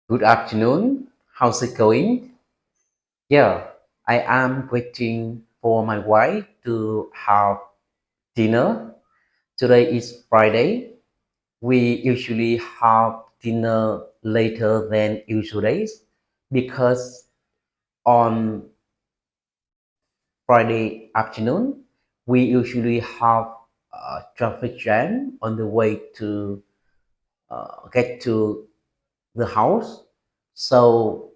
Good afternoon. How's it going? Yeah, I am waiting for my wife to have dinner. Today is Friday. We usually have dinner later than usual days because on Friday afternoon we usually have a traffic jam on the way to get to the house. So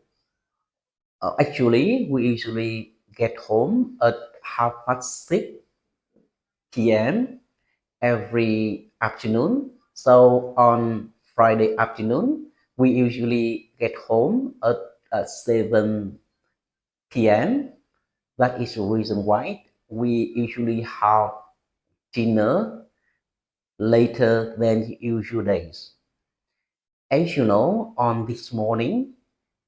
actually, we usually get home at 6:30 p.m. every afternoon. So on Friday afternoon, we usually get home at 7 p.m. That is the reason why we usually have dinner later than usual days. As you know, on this morning,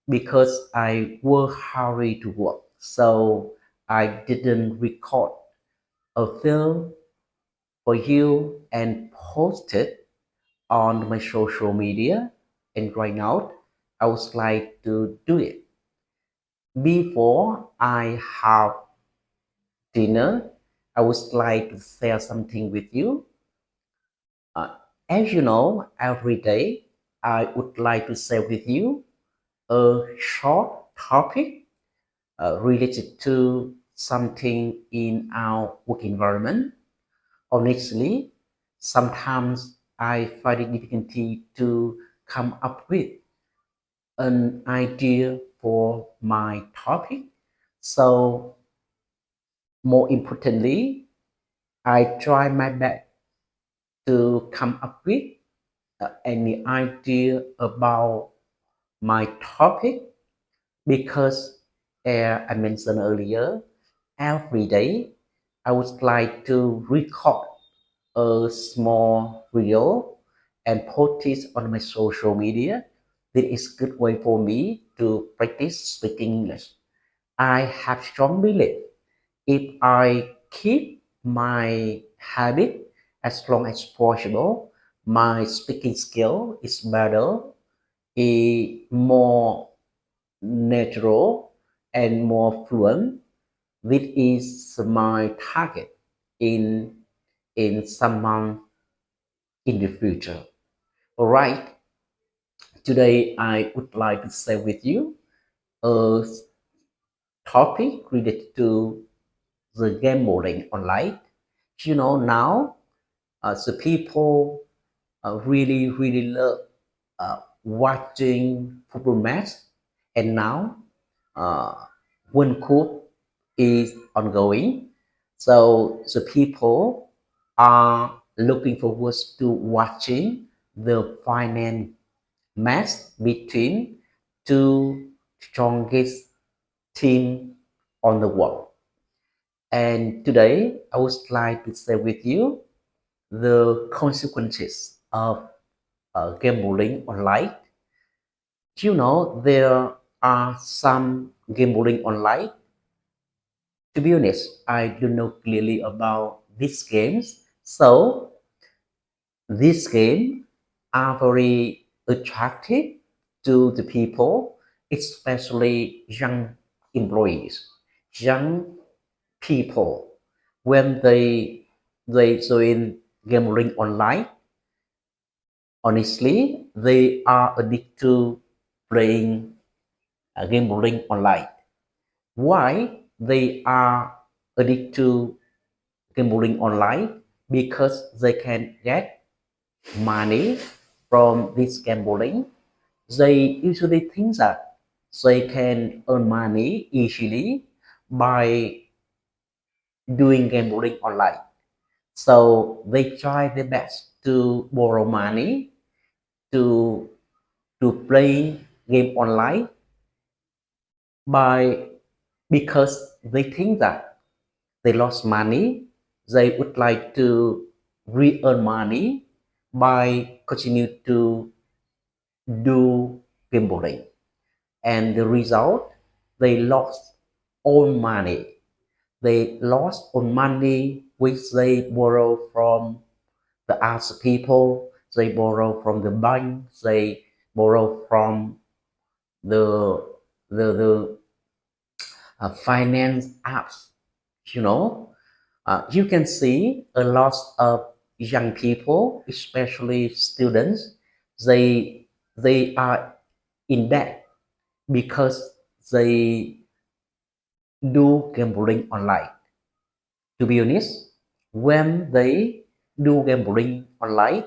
because I work hurry to work, so I didn't record a film for you and post it on my social media. And right now, I would like to do it. Before I have dinner, I would like to share something with you. Uh, as you know, every day I would like to share with you a short topic related to something in our work environment. Honestly, sometimes I find it difficulty to come up with an idea for my topic. So, more importantly, I try my best to come up with any idea about my topic because, as I mentioned earlier, every day I would like to record a small video and post it on my social media. This is a good way for me to practice speaking English. I have strong belief if I keep my habit as long as possible, my speaking skill is better, is more natural and more fluent. This is my target in some month in the future. All right. Today I would like to share with you a topic related to the gambling online. You know now, the people really love watching football match, and now uh, World Cup is ongoing, so the people are looking forward to watching the final match between two strongest team on the world. And today I would like to share with you the consequences of gambling online. You know, there are some gambling online. To be honest, I don't know clearly about these games. So these games are very attractive to the people, especially young employees, young people. When they join gambling online, honestly, they are addicted to playing gambling online. Why they are addicted to gambling online? Because they can get money from this gambling. They usually think that they can earn money easily by doing gambling online. So they try their best to borrow money to play game online by because they think that they lost money, they would like to re-earn money by continue to do gambling, and the result, they lost all money. They lost all money which they borrow from the other people, they borrow from the bank, they borrow from the the finance apps, you know. You can see a lot of young people, especially students, they they are in debt because they do gambling online. To be honest, when they do gambling online,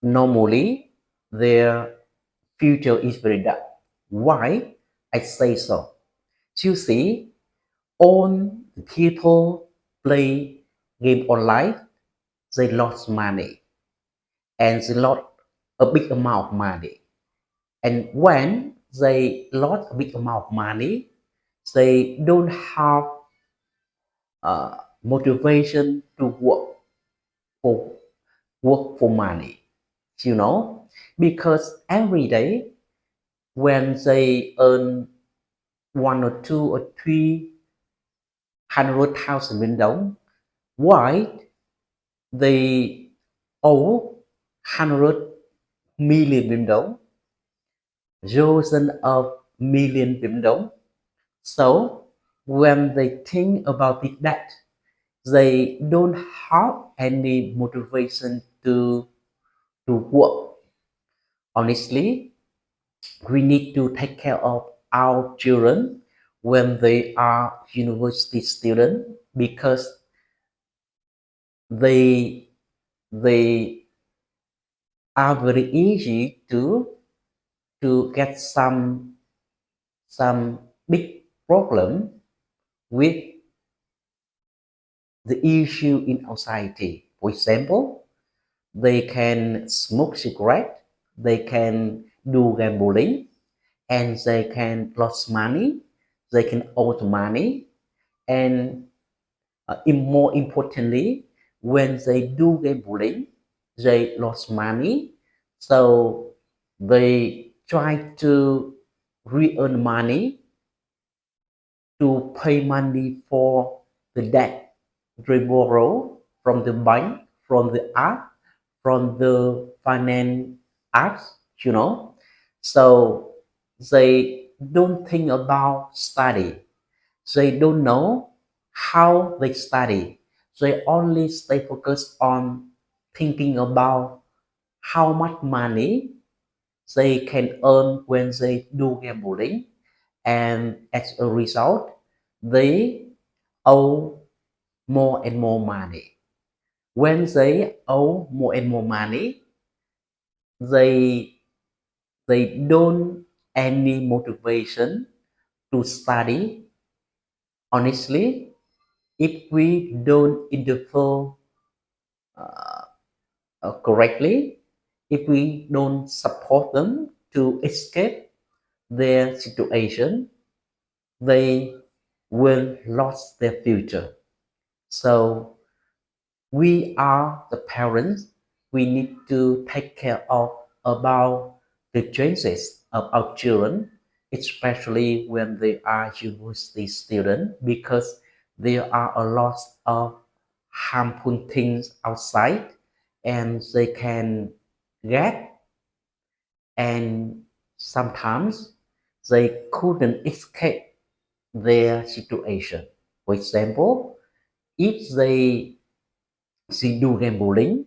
normally their future is very dark. Why I say so? You see, all the people play game online, they lost money and they lost a big amount of money. And when they lost a big amount of money, they don't have motivation to for work for money, you know, because every day when they earn 1 or 2 or 3 hundred thousand Việt Nam, why they owe 100 million Việt Nam, thousands of million Việt Nam. So when they think about it that they don't have any motivation to work. Honestly, we need to take care of our children when they are university students because they they are very easy to get some big problem with the issue in our society. For example, they can smoke cigarette, they can do gambling, and they can lose money, they can owe money, and more importantly, when they do gambling, they lost money, so they try to re-earn money to pay money for the debt they borrow from the bank, from the app, from the finance apps, you know. So they don't think about study. They don't know how they study. They only stay focused on thinking about how much money they can earn when they do gambling, and as a result, they owe more and more money. When they owe more and more money, they they don't any motivation to study. Honestly, if we don't interfere correctly, if we don't support them to escape their situation, they will lose their future. So we are the parents. We need to take care of about the chances of our children, especially when they are university students, because there are a lot of harmful things outside, and they can get, and sometimes they couldn't escape their situation. For example, if they do gambling,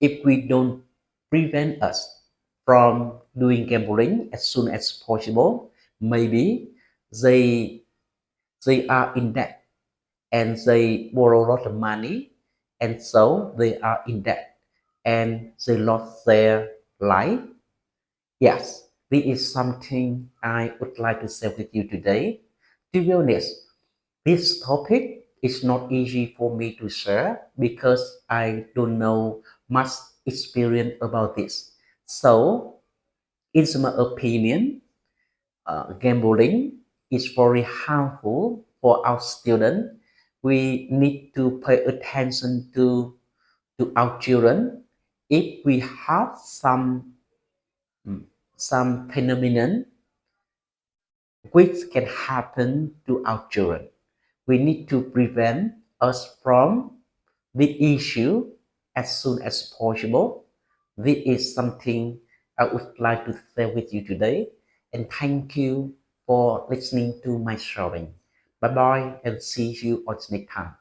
if we don't prevent us from doing gambling as soon as possible, maybe they they are in debt and they borrow a lot of money, and so they are in debt and they lost their life. Yes, this is something I would like to share with you today. To be honest, this topic is not easy for me to share because I don't know much experience about this. So, in my opinion, gambling is very harmful for our students. We need to pay attention to our children. If we have some phenomenon which can happen to our children, we need to prevent us from the issue as soon as possible. This is something I would like to share with you today. and thank you for listening to my sharing. Bye bye and see you on the next time.